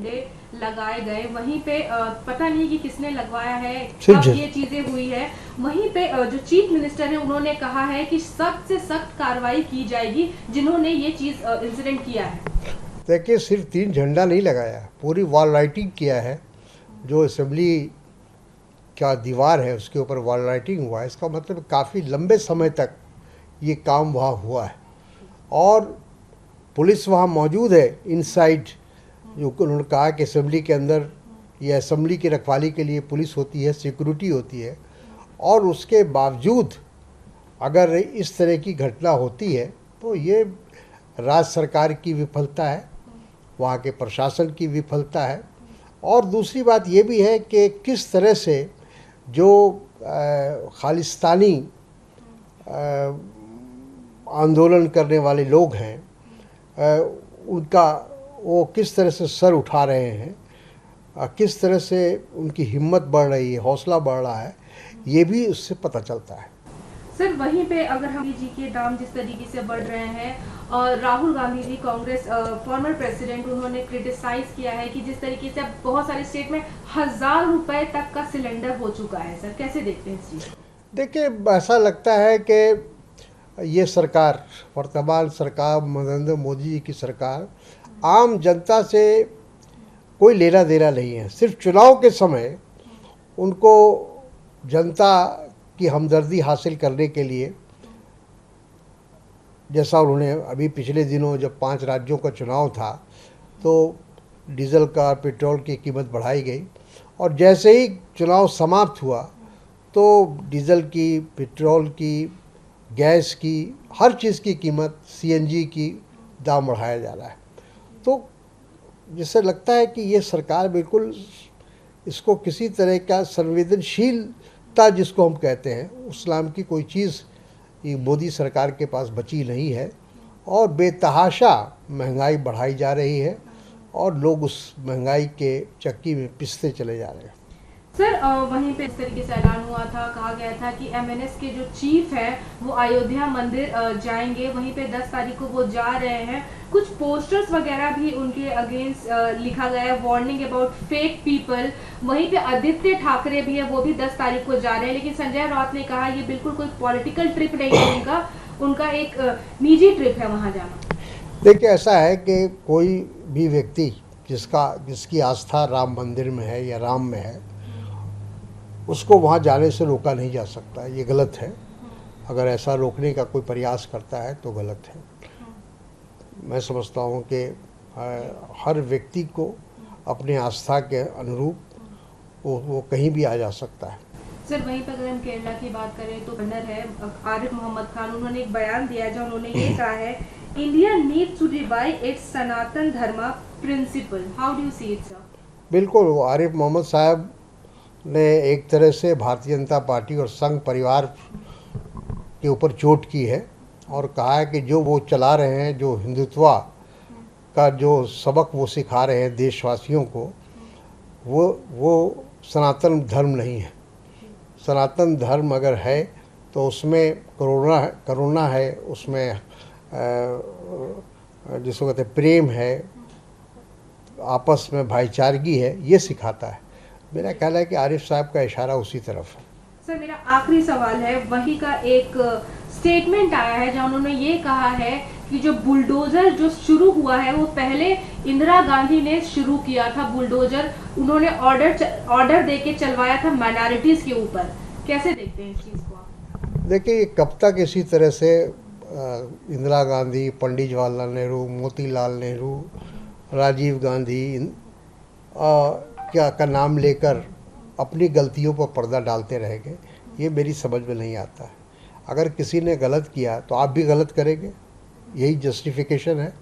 झंडे लगाए गए, वहीं पे पता नहीं कि किसने लगवाया है, कब ये चीजें हुई है। वहीं पे जो चीफ मिनिस्टर है उन्होंने कहा है कि सख्त से सख्त कार्रवाई की जाएगी जिन्होंने ये चीज इंसिडेंट किया है। देखिए, सिर्फ 3 झंडा नहीं लगाया, पूरी वॉल राइटिंग किया है। जो असेंबली का दीवार है उसके ऊपर वॉल राइटिंग हुआ है। इसका मतलब काफ़ी लंबे समय तक ये काम वहाँ हुआ है और पुलिस वहाँ मौजूद है इनसाइड। जो उन्होंने कहा कि असेंबली के अंदर ये असेंबली की रखवाली के लिए पुलिस होती है, सिक्योरिटी होती है, और उसके बावजूद अगर इस तरह की घटना होती है तो ये राज्य सरकार की विफलता है, वहाँ के प्रशासन की विफलता है। और दूसरी बात ये भी है कि किस तरह से जो खालिस्तानी आंदोलन करने वाले लोग हैं उनका वो किस तरह से सर उठा रहे हैं, किस तरह से उनकी हिम्मत बढ़ रही है, हौसला बढ़ रहा है, ये भी उससे पता चलता है। सर वहीं पे अगर हम जी के दाम जिस तरीके से बढ़ रहे हैं और राहुल गांधी जी कांग्रेस फॉर्मर प्रेसिडेंट, उन्होंने क्रिटिसाइज किया है कि जिस तरीके से अब बहुत सारे स्टेट में 1000 रुपए तक का सिलेंडर हो चुका है। सर कैसे देखते हैं इस चीज? देखिए, ऐसा लगता है कि ये सरकार, वर्तमान सरकार, नरेंद्र मोदी जी की सरकार, आम जनता से कोई लेना देना नहीं है। सिर्फ चुनाव के समय उनको जनता की हमदर्दी हासिल करने के लिए, जैसा उन्होंने अभी पिछले दिनों जब 5 राज्यों का चुनाव था तो डीजल का, पेट्रोल की कीमत बढ़ाई गई, और जैसे ही चुनाव समाप्त हुआ तो डीजल की, पेट्रोल की, गैस की, हर चीज़ की कीमत, सीएनजी की दाम बढ़ाया जा रहा है। तो जिससे लगता है कि ये सरकार बिल्कुल इसको किसी तरह का संवेदनशीलता जिसको हम कहते हैं, उस नाम की कोई चीज़ ये मोदी सरकार के पास बची नहीं है, और बेतहाशा महंगाई बढ़ाई जा रही है और लोग उस महंगाई के चक्की में पिसते चले जा रहे हैं। सर वहीं पे इस तरीके से ऐलान हुआ था, कहा गया था कि एमएनएस के जो चीफ है वो अयोध्या मंदिर जाएंगे, वहीं पे 10 तारीख को वो जा रहे हैं। कुछ पोस्टर्स वगैरह भी उनके अगेंस्ट लिखा गया है, वार्निंग अबाउट फेक पीपल। वहीं पे आदित्य ठाकरे भी है, वो भी 10 तारीख को जा रहे हैं, लेकिन संजय राउत ने कहा ये बिल्कुल कोई पॉलिटिकल ट्रिप नहीं है, उनका एक निजी ट्रिप है वहाँ जाना। देखिए, ऐसा है कि कोई भी व्यक्ति जिसकी आस्था राम मंदिर में है या राम में है, उसको वहाँ जाने से रोका नहीं जा सकता। ये गलत है। अगर ऐसा रोकने का कोई प्रयास करता है तो गलत है। मैं समझता हूँ कि हर व्यक्ति को अपने आस्था के अनुरूप वो कहीं भी आ जा सकता है। सर वहीं पर अगर हम केरला की बात करें तो गवर्नर है आरिफ मोहम्मद खान, उन्होंने एक बयान दिया जो उन्होंने ये कहा है, India needs to revive its Sanatan Dharma principle. How do you see it sir? बिल्कुल, आरिफ मोहम्मद साहब ने एक तरह से भारतीय जनता पार्टी और संघ परिवार के ऊपर चोट की है और कहा है कि जो वो चला रहे हैं, जो हिंदुत्व का जो सबक वो सिखा रहे हैं देशवासियों को, वो सनातन धर्म नहीं है। सनातन धर्म अगर है तो उसमें करुणा है, उसमें जिसको कहते हैं प्रेम है, आपस में भाईचारगी है, ये सिखाता है। मेरा ख्याल है कि आरिफ साहब का इशारा उसी तरफ है। सर मेरा आखिरी सवाल है, वही का एक स्टेटमेंट आया है जहाँ उन्होंने ये कहा है कि जो बुलडोजर जो शुरू हुआ है वो पहले इंदिरा गांधी ने शुरू किया था। बुलडोजर उन्होंने ऑर्डर देके चलवाया था माइनॉरिटीज के ऊपर। कैसे देखते हैं इस चीज़ को आप? देखिए, कब तक इसी तरह से इंदिरा गांधी, पंडित जवाहरलाल नेहरू, मोतीलाल नेहरू, राजीव गांधी क्या का नाम लेकर अपनी गलतियों पर पर्दा डालते रहेंगे, ये मेरी समझ में नहीं आता है। अगर किसी ने गलत किया तो आप भी गलत करेंगे, यही जस्टिफिकेशन है।